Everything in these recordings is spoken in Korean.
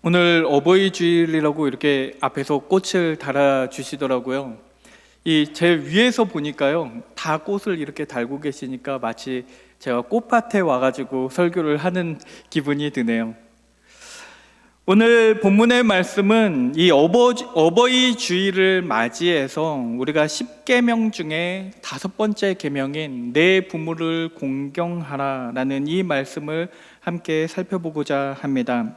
오늘 어버이 주일이라고 이렇게 앞에서 꽃을 달아 주시더라고요. 이 제 위에서 보니까요, 다 꽃을 이렇게 달고 계시니까 마치 제가 꽃밭에 와가지고 설교를 하는 기분이 드네요. 오늘 본문의 말씀은 이 어버이 주일을 맞이해서 우리가 10계명 중에 5번째 계명인 내 부모를 공경하라라는 이 말씀을 함께 살펴보고자 합니다.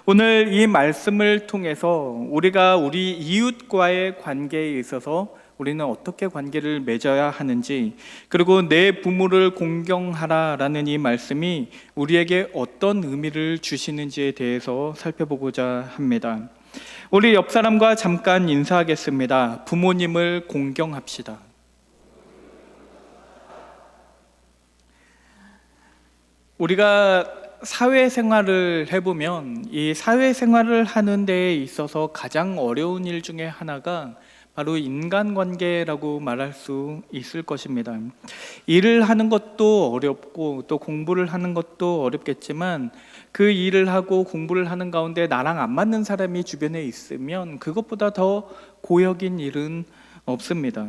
오늘 이 말씀을 통해서 우리가 우리 이웃과의 관계에 있어서 우리는 어떻게 관계를 맺어야 하는지, 그리고 내 부모를 공경하라라는 이 말씀이 우리에게 어떤 의미를 주시는지에 대해서 살펴보고자 합니다. 우리 옆 사람과 잠깐 인사하겠습니다. 부모님을 공경합시다. 우리가 사회생활을 해보면 이 사회생활을 하는 데에 있어서 가장 어려운 일 중에 하나가 바로 인간관계라고 말할 수 있을 것입니다. 일을 하는 것도 어렵고 또 공부를 하는 것도 어렵겠지만 그 일을 하고 공부를 하는 가운데 나랑 안 맞는 사람이 주변에 있으면 그것보다 더 고역인 일은 없습니다.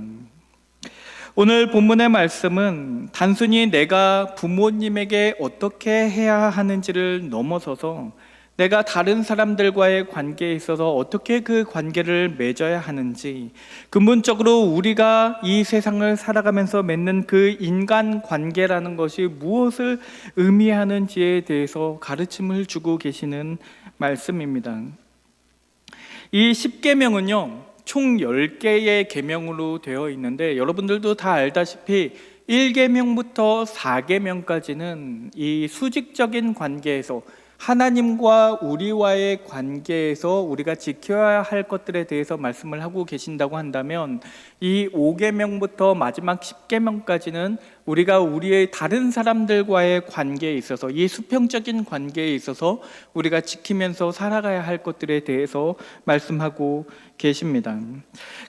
오늘 본문의 말씀은 단순히 내가 부모님에게 어떻게 해야 하는지를 넘어서서 내가 다른 사람들과의 관계에 있어서 어떻게 그 관계를 맺어야 하는지, 근본적으로 우리가 이 세상을 살아가면서 맺는 그 인간 관계라는 것이 무엇을 의미하는지에 대해서 가르침을 주고 계시는 말씀입니다. 이 10계명은요 총 10개의 계명으로 되어 있는데, 여러분들도 다 알다시피 1계명부터 4계명까지는 이 수직적인 관계에서 하나님과 우리와의 관계에서 우리가 지켜야 할 것들에 대해서 말씀을 하고 계신다고 한다면, 이 5계명부터 마지막 10계명까지는 우리가 우리의 다른 사람들과의 관계에 있어서, 이 수평적인 관계에 있어서 우리가 지키면서 살아가야 할 것들에 대해서 말씀하고 계십니다.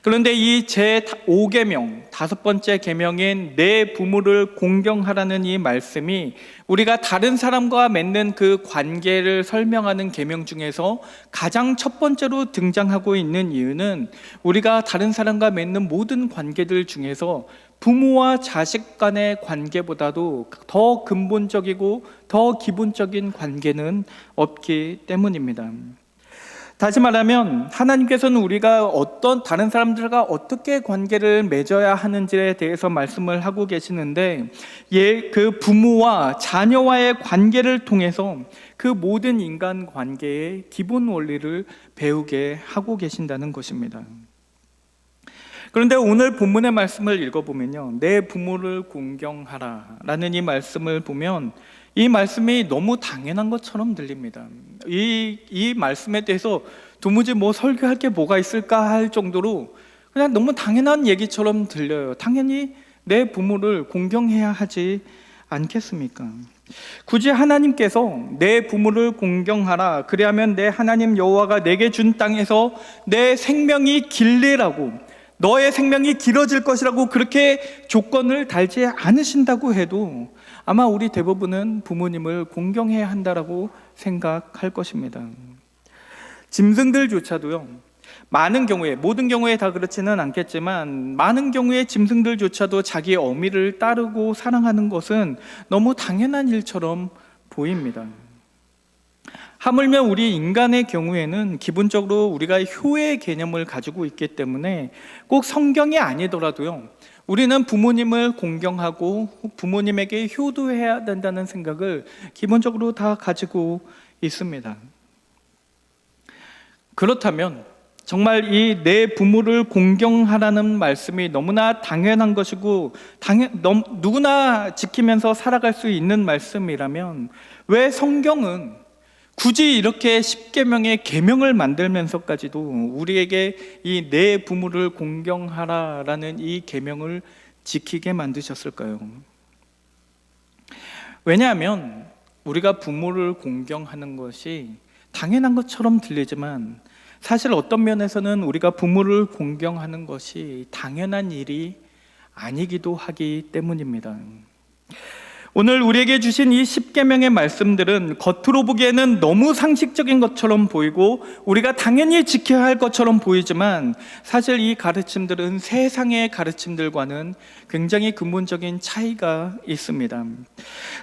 그런데 이 제5계명, 5번째 계명인 내 부모를 공경하라는 이 말씀이 우리가 다른 사람과 맺는 그 관계를 설명하는 계명 중에서 가장 첫 번째로 등장하고 있는 이유는, 우리가 다른 사람과 맺는 모든 관계들 중에서 부모와 자식 간의 관계보다도 더 근본적이고 더 기본적인 관계는 없기 때문입니다. 다시 말하면 하나님께서는 우리가 다른 사람들과 어떻게 관계를 맺어야 하는지에 대해서 말씀을 하고 계시는데, 그 부모와 자녀와의 관계를 통해서 그 모든 인간 관계의 기본 원리를 배우게 하고 계신다는 것입니다. 그런데 오늘 본문의 말씀을 읽어보면요, 내 부모를 공경하라 라는 이 말씀을 보면 이 말씀이 너무 당연한 것처럼 들립니다. 이 말씀에 대해서 도무지 설교할 게 뭐가 있을까 할 정도로 그냥 너무 당연한 얘기처럼 들려요. 당연히 내 부모를 공경해야 하지 않겠습니까? 굳이 하나님께서 내 부모를 공경하라, 그리하면 내 하나님 여호와가 내게 준 땅에서 내 생명이 길리라고, 너의 생명이 길어질 것이라고 그렇게 조건을 달지 않으신다고 해도 아마 우리 대부분은 부모님을 공경해야 한다라고 생각할 것입니다. 짐승들조차도요, 많은 경우에, 모든 경우에 다 그렇지는 않겠지만 많은 경우에 짐승들조차도 자기 어미를 따르고 사랑하는 것은 너무 당연한 일처럼 보입니다. 하물며 우리 인간의 경우에는 기본적으로 우리가 효의 개념을 가지고 있기 때문에 꼭 성경이 아니더라도요, 우리는 부모님을 공경하고 부모님에게 효도해야 된다는 생각을 기본적으로 다 가지고 있습니다. 그렇다면 정말 이 내 부모를 공경하라는 말씀이 너무나 당연한 것이고 누구나 지키면서 살아갈 수 있는 말씀이라면, 왜 성경은 굳이 이렇게 10계명의 계명을 만들면서까지도 우리에게 이 내 부모를 공경하라라는 이 계명을 지키게 만드셨을까요? 왜냐하면 우리가 부모를 공경하는 것이 당연한 것처럼 들리지만, 사실 어떤 면에서는 우리가 부모를 공경하는 것이 당연한 일이 아니기도 하기 때문입니다. 오늘 우리에게 주신 이 10계명의 말씀들은 겉으로 보기에는 너무 상식적인 것처럼 보이고 우리가 당연히 지켜야 할 것처럼 보이지만 사실 이 가르침들은 세상의 가르침들과는 굉장히 근본적인 차이가 있습니다.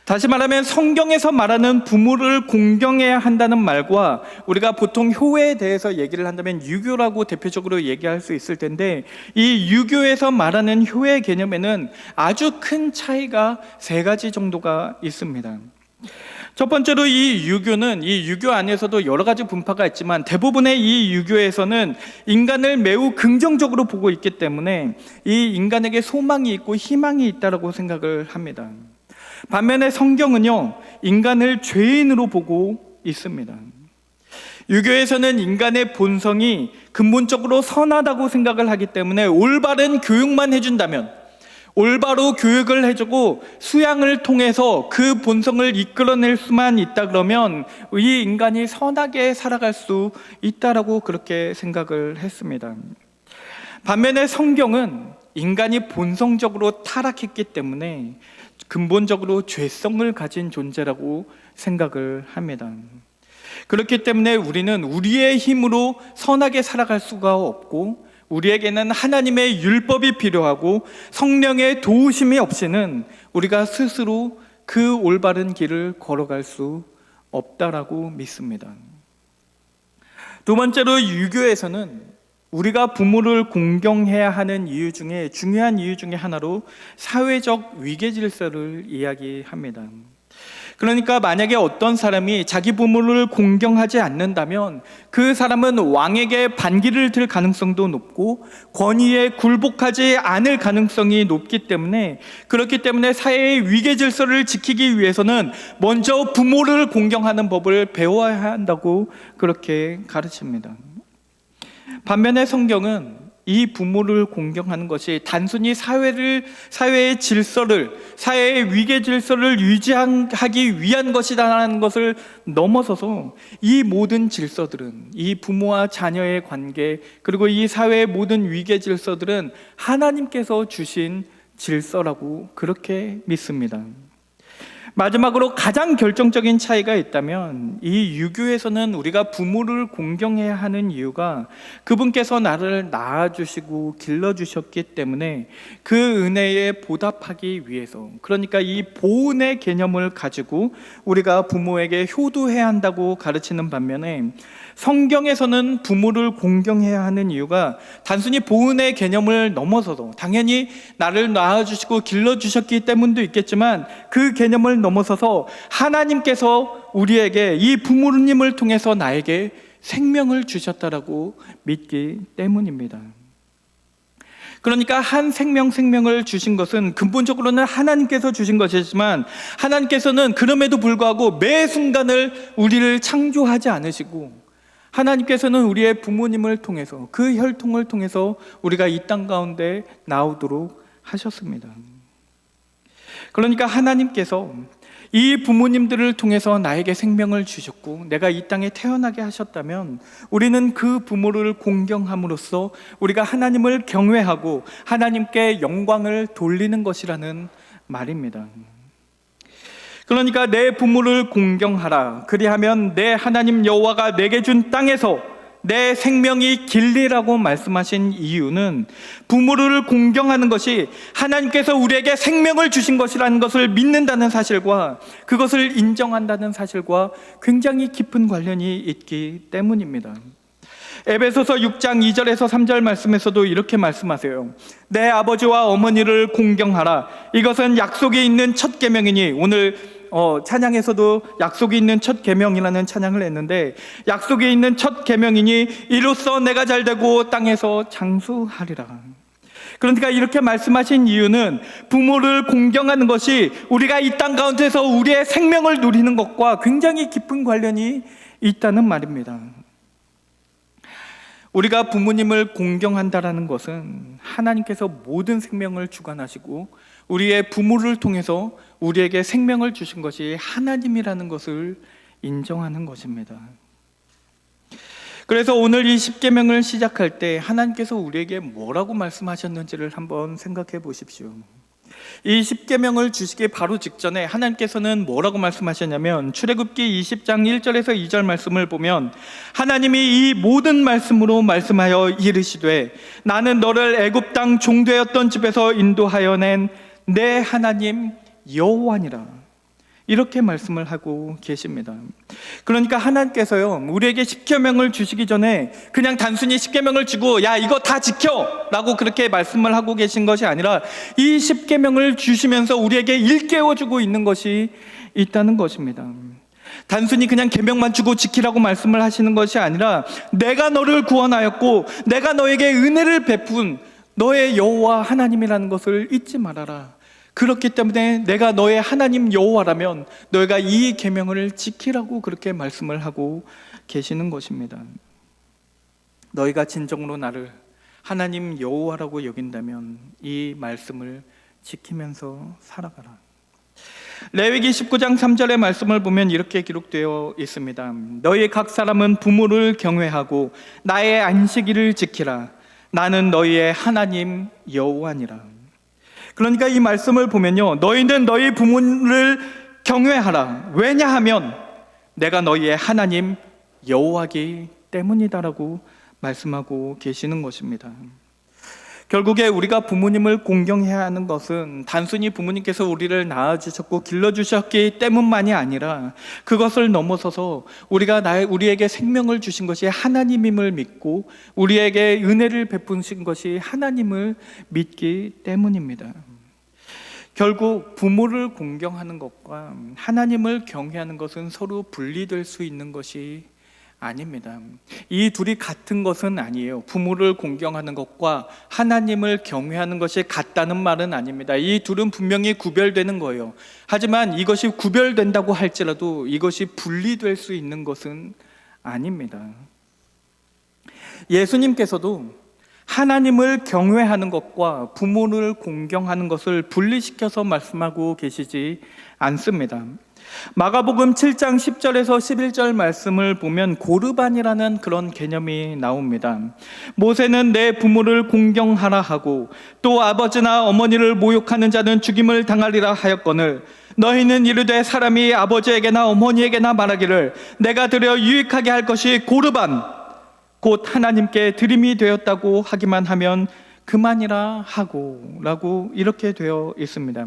다시 말하면 성경에서 말하는 부모를 공경해야 한다는 말과 우리가 보통 효에 대해서 얘기를 한다면 유교라고 대표적으로 얘기할 수 있을 텐데, 이 유교에서 말하는 효의 개념에는 아주 큰 차이가 세 가지 정도가 있습니다. 첫 번째로 이 유교 안에서도 여러 가지 분파가 있지만 대부분의 이 유교에서는 인간을 매우 긍정적으로 보고 있기 때문에 이 인간에게 소망이 있고 희망이 있다고 생각을 합니다. 반면에 성경은요, 인간을 죄인으로 보고 있습니다. 유교에서는 인간의 본성이 근본적으로 선하다고 생각을 하기 때문에 올바른 교육만 해준다면, 올바로 교육을 해주고 수양을 통해서 그 본성을 이끌어낼 수만 있다 그러면 이 인간이 선하게 살아갈 수 있다라고 그렇게 생각을 했습니다. 반면에 성경은 인간이 본성적으로 타락했기 때문에 근본적으로 죄성을 가진 존재라고 생각을 합니다. 그렇기 때문에 우리는 우리의 힘으로 선하게 살아갈 수가 없고, 우리에게는 하나님의 율법이 필요하고 성령의 도우심이 없이는 우리가 스스로 그 올바른 길을 걸어갈 수 없다라고 믿습니다. 두 번째로 유교에서는 우리가 부모를 공경해야 하는 이유 중에 중요한 이유 중에 하나로 사회적 위계 질서를 이야기합니다. 그러니까 만약에 어떤 사람이 자기 부모를 공경하지 않는다면 그 사람은 왕에게 반기를 들 가능성도 높고 권위에 굴복하지 않을 가능성이 높기 때문에, 그렇기 때문에 사회의 위계 질서를 지키기 위해서는 먼저 부모를 공경하는 법을 배워야 한다고 그렇게 가르칩니다. 반면에 성경은 이 부모를 공경하는 것이 단순히 사회의 질서를, 사회의 위계 질서를 유지하기 위한 것이라는 것을 넘어서서 이 모든 질서들은, 이 부모와 자녀의 관계, 그리고 이 사회의 모든 위계 질서들은 하나님께서 주신 질서라고 그렇게 믿습니다. 마지막으로 가장 결정적인 차이가 있다면, 이 유교에서는 우리가 부모를 공경해야 하는 이유가 그분께서 나를 낳아주시고 길러주셨기 때문에 그 은혜에 보답하기 위해서, 그러니까 이 보은의 개념을 가지고 우리가 부모에게 효도해야 한다고 가르치는 반면에, 성경에서는 부모를 공경해야 하는 이유가 단순히 보은의 개념을 넘어서도, 당연히 나를 낳아주시고 길러주셨기 때문도 있겠지만 그 개념을 넘어서서 하나님께서 우리에게 이 부모님을 통해서 나에게 생명을 주셨다라고 믿기 때문입니다. 그러니까 한 생명을 주신 것은 근본적으로는 하나님께서 주신 것이지만, 하나님께서는 그럼에도 불구하고 매 순간을 우리를 창조하지 않으시고, 하나님께서는 우리의 부모님을 통해서, 그 혈통을 통해서 우리가 이 땅 가운데 나오도록 하셨습니다. 그러니까 하나님께서 이 부모님들을 통해서 나에게 생명을 주셨고 내가 이 땅에 태어나게 하셨다면, 우리는 그 부모를 공경함으로써 우리가 하나님을 경외하고 하나님께 영광을 돌리는 것이라는 말입니다. 그러니까 내 부모를 공경하라, 그리하면 내 하나님 여호와가 내게 준 땅에서 내 생명이 길리라고 말씀하신 이유는, 부모를 공경하는 것이 하나님께서 우리에게 생명을 주신 것이라는 것을 믿는다는 사실과 그것을 인정한다는 사실과 굉장히 깊은 관련이 있기 때문입니다. 에베소서 6장 2절에서 3절 말씀에서도 이렇게 말씀하세요. 내 아버지와 어머니를 공경하라. 이것은 약속이 있는 첫 계명이니, 오늘 찬양에서도 약속이 있는 첫 계명이라는 찬양을 했는데, 약속이 있는 첫 계명이니 이로써 내가 잘되고 땅에서 장수하리라. 그러니까 이렇게 말씀하신 이유는 부모를 공경하는 것이 우리가 이 땅 가운데서 우리의 생명을 누리는 것과 굉장히 깊은 관련이 있다는 말입니다. 우리가 부모님을 공경한다라는 것은 하나님께서 모든 생명을 주관하시고 우리의 부모를 통해서 우리에게 생명을 주신 것이 하나님이라는 것을 인정하는 것입니다. 그래서 오늘 이 10계명을 시작할 때 하나님께서 우리에게 뭐라고 말씀하셨는지를 한번 생각해 보십시오. 이 십계명을 주시기 바로 직전에 하나님께서는 뭐라고 말씀하셨냐면, 출애굽기 20장 1절에서 2절 말씀을 보면 하나님이 이 모든 말씀으로 말씀하여 이르시되 나는 너를 애굽 땅 종되었던 집에서 인도하여 낸 내 하나님 여호와니라, 이렇게 말씀을 하고 계십니다. 그러니까 하나님께서요, 우리에게 십계명을 주시기 전에 그냥 단순히 십계명을 주고 야 이거 다 지켜 라고 그렇게 말씀을 하고 계신 것이 아니라, 이 십계명을 주시면서 우리에게 일깨워주고 있는 것이 있다는 것입니다. 단순히 그냥 계명만 주고 지키라고 말씀을 하시는 것이 아니라, 내가 너를 구원하였고 내가 너에게 은혜를 베푼 너의 여호와 하나님이라는 것을 잊지 말아라. 그렇기 때문에 내가 너의 하나님 여호와라면 너희가 이 계명을 지키라고 그렇게 말씀을 하고 계시는 것입니다. 너희가 진정으로 나를 하나님 여호와라고 여긴다면 이 말씀을 지키면서 살아가라. 레위기 19장 3절의 말씀을 보면 이렇게 기록되어 있습니다. 너희 각 사람은 부모를 경외하고 나의 안식일을 지키라. 나는 너희의 하나님 여호와니라. 그러니까 이 말씀을 보면요, 너희는 너희 부모를 경외하라. 왜냐하면 내가 너희의 하나님 여호와이기 때문이다라고 말씀하고 계시는 것입니다. 결국에 우리가 부모님을 공경해야 하는 것은 단순히 부모님께서 우리를 낳아주셨고 길러주셨기 때문만이 아니라, 그것을 넘어서서 우리에게 생명을 주신 것이 하나님임을 믿고 우리에게 은혜를 베푸신 것이 하나님을 믿기 때문입니다. 결국 부모를 공경하는 것과 하나님을 경외하는 것은 서로 분리될 수 있는 것이 아닙니다. 이 둘이 같은 것은 아니에요. 부모를 공경하는 것과 하나님을 경외하는 것이 같다는 말은 아닙니다. 이 둘은 분명히 구별되는 거예요. 하지만 이것이 구별된다고 할지라도 이것이 분리될 수 있는 것은 아닙니다. 예수님께서도 하나님을 경외하는 것과 부모를 공경하는 것을 분리시켜서 말씀하고 계시지 않습니다. 마가복음 7장 10절에서 11절 말씀을 보면 고르반이라는 그런 개념이 나옵니다. 모세는 내 부모를 공경하라 하고 또 아버지나 어머니를 모욕하는 자는 죽임을 당하리라 하였거늘, 너희는 이르되 사람이 아버지에게나 어머니에게나 말하기를 내가 드려 유익하게 할 것이 고르반 곧 하나님께 드림이 되었다고 하기만 하면 그만이라 하고 라고 이렇게 되어 있습니다.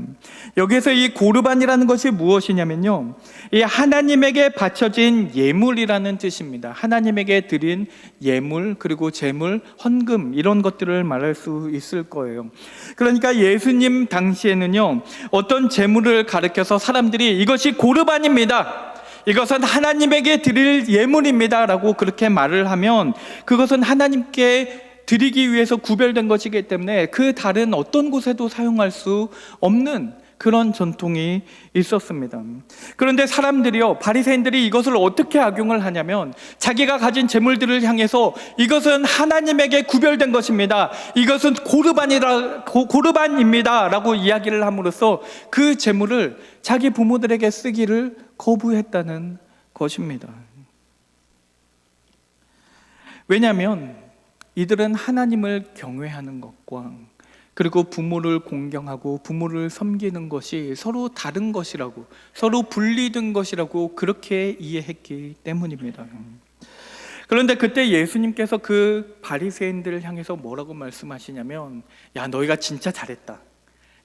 여기서 이 고르반이라는 것이 무엇이냐면요, 이 하나님에게 바쳐진 예물이라는 뜻입니다. 하나님에게 드린 예물, 그리고 제물, 헌금, 이런 것들을 말할 수 있을 거예요. 그러니까 예수님 당시에는요, 어떤 제물을 가리켜서 사람들이 이것이 고르반입니다, 이것은 하나님에게 드릴 예물입니다 라고 그렇게 말을 하면 그것은 하나님께 드리기 위해서 구별된 것이기 때문에 그 다른 어떤 곳에도 사용할 수 없는 그런 전통이 있었습니다. 그런데 사람들이요, 바리새인들이 이것을 어떻게 악용을 하냐면, 자기가 가진 재물들을 향해서 이것은 하나님에게 구별된 것입니다, 이것은 고르반입니다 라고 이야기를 함으로써 그 재물을 자기 부모들에게 쓰기를 거부했다는 것입니다. 왜냐하면 이들은 하나님을 경외하는 것과 그리고 부모를 공경하고 부모를 섬기는 것이 서로 다른 것이라고, 서로 분리된 것이라고 그렇게 이해했기 때문입니다. 그런데 그때 예수님께서 그 바리새인들을 향해서 뭐라고 말씀하시냐면, 야 너희가 진짜 잘했다,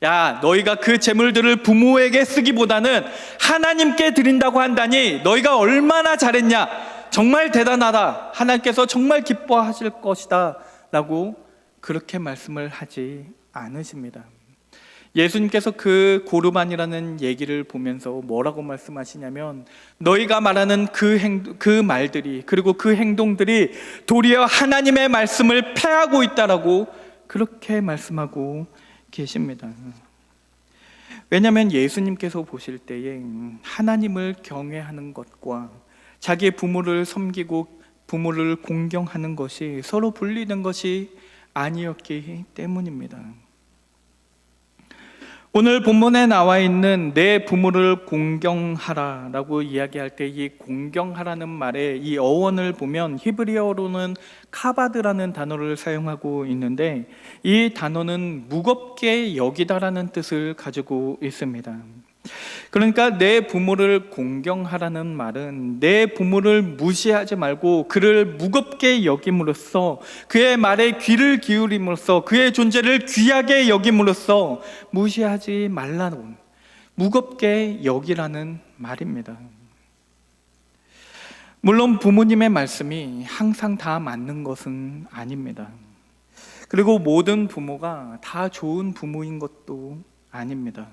야 너희가 그 재물들을 부모에게 쓰기보다는 하나님께 드린다고 한다니 너희가 얼마나 잘했냐, 정말 대단하다, 하나님께서 정말 기뻐하실 것이다 라고 그렇게 말씀을 하지 않으십니다. 예수님께서 그 고르반이라는 얘기를 보면서 뭐라고 말씀하시냐면, 너희가 말하는 그 말들이, 그리고 그 행동들이 도리어 하나님의 말씀을 폐하고 있다라고 그렇게 말씀하고 계십니다. 왜냐하면 예수님께서 보실 때에 하나님을 경외하는 것과 자기의 부모를 섬기고 부모를 공경하는 것이 서로 분리된 것이 아니었기 때문입니다. 오늘 본문에 나와 있는 내 부모를 공경하라라고 이야기할 때 이 공경하라는 말의 이 어원을 보면 히브리어로는 카바드라는 단어를 사용하고 있는데, 이 단어는 무겁게 여기다라는 뜻을 가지고 있습니다. 그러니까 내 부모를 공경하라는 말은 내 부모를 무시하지 말고 그를 무겁게 여김으로써, 그의 말에 귀를 기울임으로써, 그의 존재를 귀하게 여김으로써 무시하지 말라는, 무겁게 여기라는 말입니다. 물론 부모님의 말씀이 항상 다 맞는 것은 아닙니다. 그리고 모든 부모가 다 좋은 부모인 것도 아닙니다.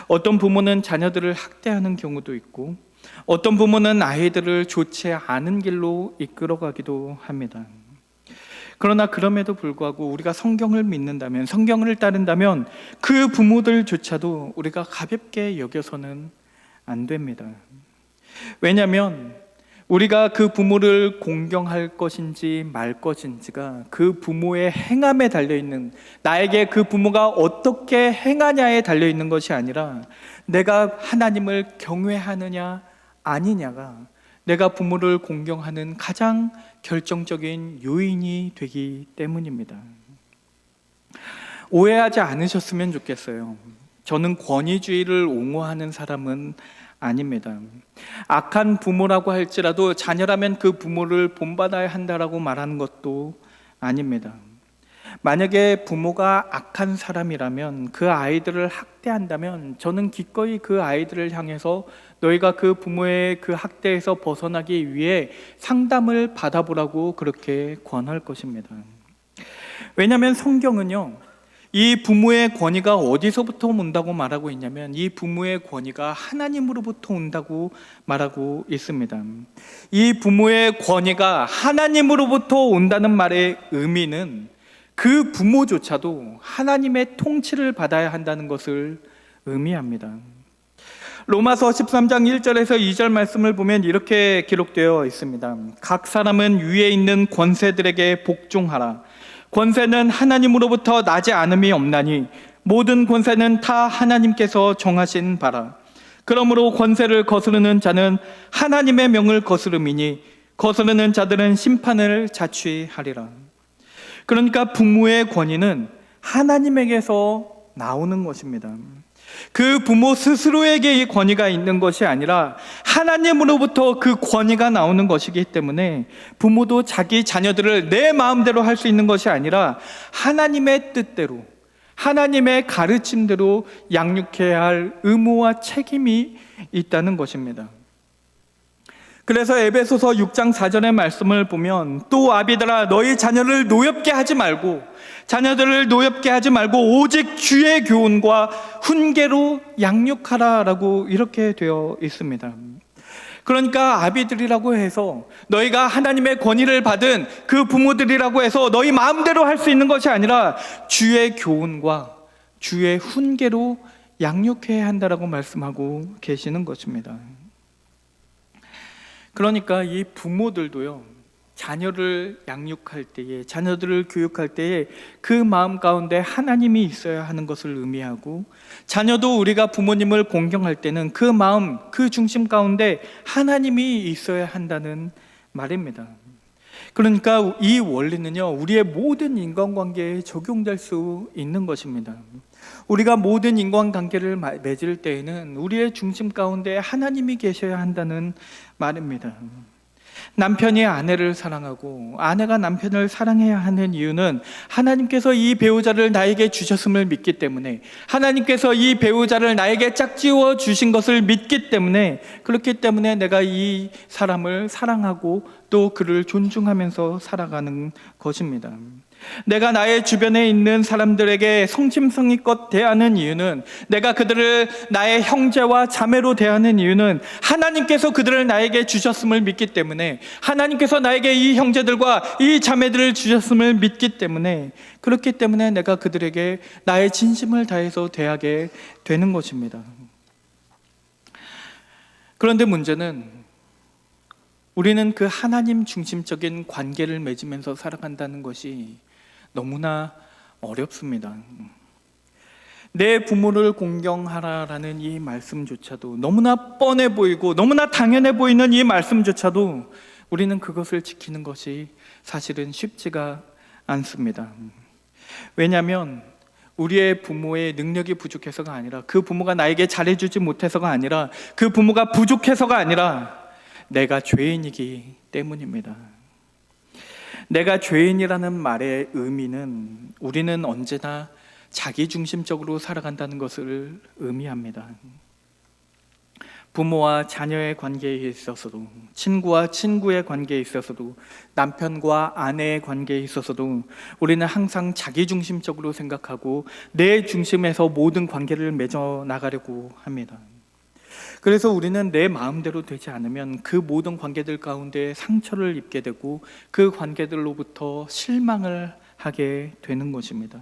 어떤 부모는 자녀들을 학대하는 경우도 있고, 어떤 부모는 아이들을 좋지 않은 길로 이끌어가기도 합니다. 그러나 그럼에도 불구하고 우리가 성경을 믿는다면, 성경을 따른다면 그 부모들조차도 우리가 가볍게 여겨서는 안 됩니다. 왜냐하면 우리가 그 부모를 공경할 것인지 말 것인지가 그 부모의 행함에 달려있는, 나에게 그 부모가 어떻게 행하냐에 달려있는 것이 아니라 내가 하나님을 경외하느냐 아니냐가 내가 부모를 공경하는 가장 결정적인 요인이 되기 때문입니다. 오해하지 않으셨으면 좋겠어요. 저는 권위주의를 옹호하는 사람은 아닙니다. 악한 부모라고 할지라도 자녀라면 그 부모를 본받아야 한다라고 말하는 것도 아닙니다. 만약에 부모가 악한 사람이라면, 그 아이들을 학대한다면 저는 기꺼이 그 아이들을 향해서 너희가 그 부모의 그 학대에서 벗어나기 위해 상담을 받아보라고 그렇게 권할 것입니다. 왜냐하면 성경은요, 이 부모의 권위가 어디서부터 온다고 말하고 있냐면 이 부모의 권위가 하나님으로부터 온다고 말하고 있습니다. 이 부모의 권위가 하나님으로부터 온다는 말의 의미는 그 부모조차도 하나님의 통치를 받아야 한다는 것을 의미합니다. 로마서 13장 1절에서 2절 말씀을 보면 이렇게 기록되어 있습니다. 각 사람은 위에 있는 권세들에게 복종하라. 권세는 하나님으로부터 나지 않음이 없나니 모든 권세는 다 하나님께서 정하신 바라. 그러므로 권세를 거스르는 자는 하나님의 명을 거스름이니 거스르는 자들은 심판을 자취하리라. 그러니까 부모의 권위는 하나님에게서 나오는 것입니다. 그 부모 스스로에게 이 권위가 있는 것이 아니라 하나님으로부터 그 권위가 나오는 것이기 때문에 부모도 자기 자녀들을 내 마음대로 할 수 있는 것이 아니라 하나님의 뜻대로, 하나님의 가르침대로 양육해야 할 의무와 책임이 있다는 것입니다. 그래서 에베소서 6장 4절의 말씀을 보면 또 아비들아 너희 자녀를 노엽게 하지 말고, 자녀들을 노엽게 하지 말고 오직 주의 교훈과 훈계로 양육하라라고 이렇게 되어 있습니다. 그러니까 아비들이라고 해서 너희가 하나님의 권위를 받은 그 부모들이라고 해서 너희 마음대로 할 수 있는 것이 아니라 주의 교훈과 주의 훈계로 양육해야 한다라고 말씀하고 계시는 것입니다. 그러니까 이 부모들도요, 자녀를 양육할 때에, 자녀들을 교육할 때에 그 마음 가운데 하나님이 있어야 하는 것을 의미하고, 자녀도 우리가 부모님을 공경할 때는 그 마음, 그 중심 가운데 하나님이 있어야 한다는 말입니다. 그러니까 이 원리는요, 우리의 모든 인간관계에 적용될 수 있는 것입니다. 우리가 모든 인간관계를 맺을 때에는 우리의 중심 가운데 하나님이 계셔야 한다는 말입니다. 남편이 아내를 사랑하고 아내가 남편을 사랑해야 하는 이유는 하나님께서 이 배우자를 나에게 주셨음을 믿기 때문에, 하나님께서 이 배우자를 나에게 짝지어 주신 것을 믿기 때문에, 그렇기 때문에 내가 이 사람을 사랑하고 또 그를 존중하면서 살아가는 것입니다. 내가 나의 주변에 있는 사람들에게 성심성의껏 대하는 이유는, 내가 그들을 나의 형제와 자매로 대하는 이유는 하나님께서 그들을 나에게 주셨음을 믿기 때문에, 하나님께서 나에게 이 형제들과 이 자매들을 주셨음을 믿기 때문에, 그렇기 때문에 내가 그들에게 나의 진심을 다해서 대하게 되는 것입니다. 그런데 문제는 우리는 그 하나님 중심적인 관계를 맺으면서 살아간다는 것이 너무나 어렵습니다. 내 부모를 공경하라라는 이 말씀조차도 너무나 뻔해 보이고 너무나 당연해 보이는 이 말씀조차도 우리는 그것을 지키는 것이 사실은 쉽지가 않습니다. 왜냐하면 우리의 부모의 능력이 부족해서가 아니라, 그 부모가 나에게 잘해주지 못해서가 아니라, 그 부모가 부족해서가 아니라 내가 죄인이기 때문입니다. 내가 죄인이라는 말의 의미는 우리는 언제나 자기중심적으로 살아간다는 것을 의미합니다. 부모와 자녀의 관계에 있어서도, 친구와 친구의 관계에 있어서도, 남편과 아내의 관계에 있어서도 우리는 항상 자기중심적으로 생각하고 내 중심에서 모든 관계를 맺어 나가려고 합니다. 그래서 우리는 내 마음대로 되지 않으면 그 모든 관계들 가운데 상처를 입게 되고 그 관계들로부터 실망을 하게 되는 것입니다.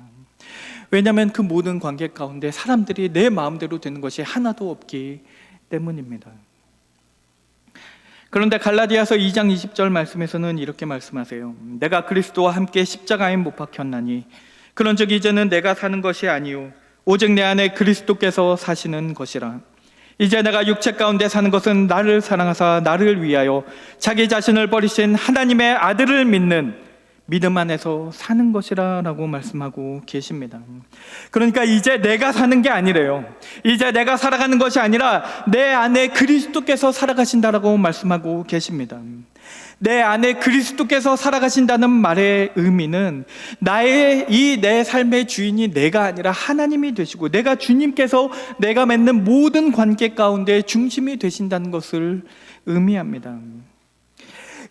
왜냐하면 그 모든 관계 가운데 사람들이 내 마음대로 되는 것이 하나도 없기 때문입니다. 그런데 갈라디아서 2장 20절 말씀에서는 이렇게 말씀하세요. 내가 그리스도와 함께 십자가에 못 박혔나니 그런즉 이제는 내가 사는 것이 아니요 오직 내 안에 그리스도께서 사시는 것이라. 이제 내가 육체 가운데 사는 것은 나를 사랑하사 나를 위하여 자기 자신을 버리신 하나님의 아들을 믿는 믿음 안에서 사는 것이라 라고 말씀하고 계십니다. 그러니까 이제 내가 사는 게 아니래요. 이제 내가 살아가는 것이 아니라 내 안에 그리스도께서 살아가신다라고 말씀하고 계십니다. 내 안에 그리스도께서 살아가신다는 말의 의미는 나의 이 내 삶의 주인이 내가 아니라 하나님이 되시고, 내가 주님께서 내가 맺는 모든 관계 가운데 중심이 되신다는 것을 의미합니다.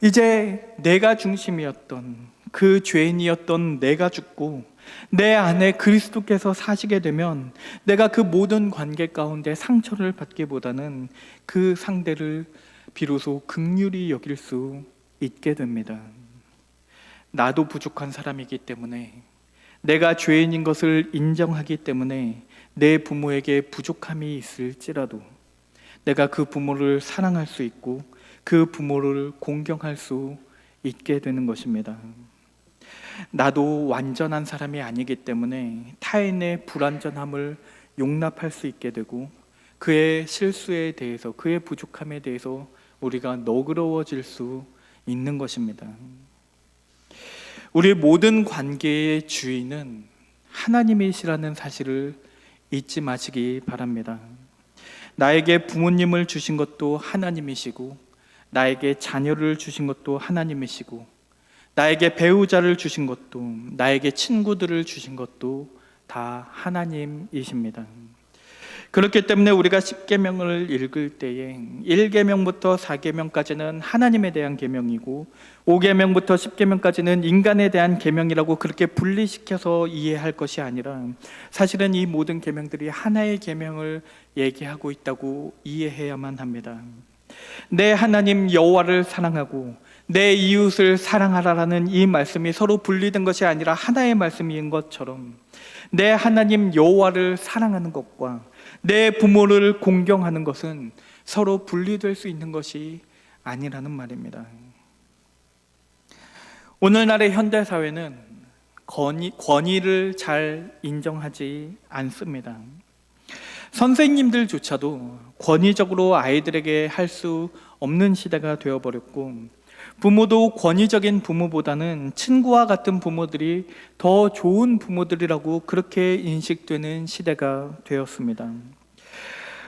이제 내가 중심이었던, 그 죄인이었던 내가 죽고 내 안에 그리스도께서 사시게 되면 내가 그 모든 관계 가운데 상처를 받기보다는 그 상대를 비로소 긍휼히 여길 수 있게 됩니다. 나도 부족한 사람이기 때문에, 내가 죄인인 것을 인정하기 때문에 내 부모에게 부족함이 있을지라도 내가 그 부모를 사랑할 수 있고 그 부모를 공경할 수 있게 되는 것입니다. 나도 완전한 사람이 아니기 때문에 타인의 불완전함을 용납할 수 있게 되고 그의 실수에 대해서, 그의 부족함에 대해서 우리가 너그러워질 수 있는 것입니다. 우리 모든 관계의 주인은 하나님이시라는 사실을 잊지 마시기 바랍니다. 나에게 부모님을 주신 것도 하나님이시고, 나에게 자녀를 주신 것도 하나님이시고, 나에게 배우자를 주신 것도, 나에게 친구들을 주신 것도 다 하나님이십니다. 그렇기 때문에 우리가 10계명을 읽을 때에 1계명부터 4계명까지는 하나님에 대한 계명이고 5계명부터 10계명까지는 인간에 대한 계명이라고 그렇게 분리시켜서 이해할 것이 아니라, 사실은 이 모든 계명들이 하나의 계명을 얘기하고 있다고 이해해야만 합니다. 내 하나님 여호와를 사랑하고 내 이웃을 사랑하라라는 이 말씀이 서로 분리된 것이 아니라 하나의 말씀인 것처럼, 내 하나님 여호와를 사랑하는 것과 내 부모를 공경하는 것은 서로 분리될 수 있는 것이 아니라는 말입니다. 오늘날의 현대사회는 권위를 잘 인정하지 않습니다. 선생님들조차도 권위적으로 아이들에게 할 수 없는 시대가 되어버렸고, 부모도 권위적인 부모보다는 친구와 같은 부모들이 더 좋은 부모들이라고 그렇게 인식되는 시대가 되었습니다.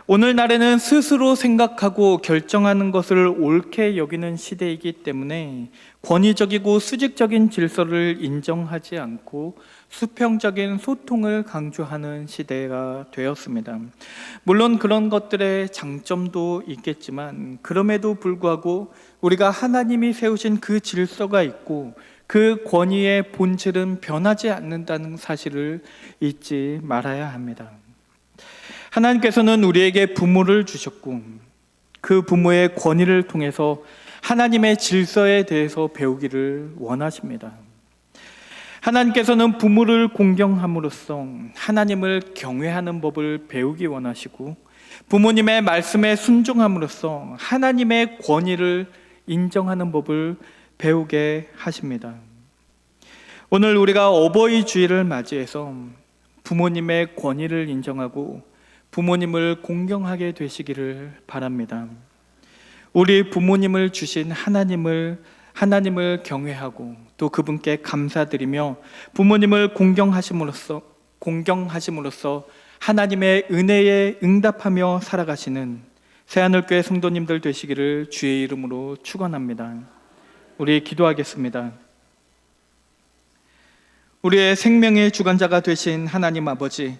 오늘날에는 스스로 생각하고 결정하는 것을 옳게 여기는 시대이기 때문에 권위적이고 수직적인 질서를 인정하지 않고 수평적인 소통을 강조하는 시대가 되었습니다. 물론 그런 것들의 장점도 있겠지만, 그럼에도 불구하고 우리가 하나님이 세우신 그 질서가 있고 그 권위의 본질은 변하지 않는다는 사실을 잊지 말아야 합니다. 하나님께서는 우리에게 부모를 주셨고 그 부모의 권위를 통해서 하나님의 질서에 대해서 배우기를 원하십니다. 하나님께서는 부모를 공경함으로써 하나님을 경외하는 법을 배우기 원하시고, 부모님의 말씀에 순종함으로써 하나님의 권위를 인정하는 법을 배우게 하십니다. 오늘 우리가 어버이 주일을 맞이해서 부모님의 권위를 인정하고 부모님을 공경하게 되시기를 바랍니다. 우리 부모님을 주신 하나님을 경외하고 또 그분께 감사드리며 부모님을 공경하심으로써 하나님의 은혜에 응답하며 살아가시는 새하늘교회 성도님들 되시기를 주의 이름으로 축원합니다. 우리 기도하겠습니다. 우리의 생명의 주관자가 되신 하나님 아버지,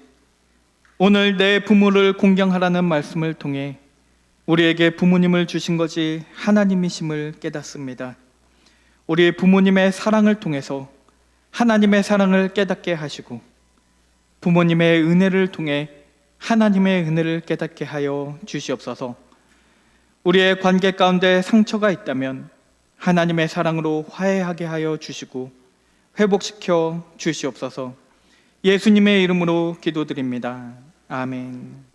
오늘 내 부모를 공경하라는 말씀을 통해 우리에게 부모님을 주신 것이 하나님이심을 깨닫습니다. 우리 부모님의 사랑을 통해서 하나님의 사랑을 깨닫게 하시고 부모님의 은혜를 통해 하나님의 은혜를 깨닫게 하여 주시옵소서. 우리의 관계 가운데 상처가 있다면 하나님의 사랑으로 화해하게 하여 주시고 회복시켜 주시옵소서. 예수님의 이름으로 기도드립니다. 아멘.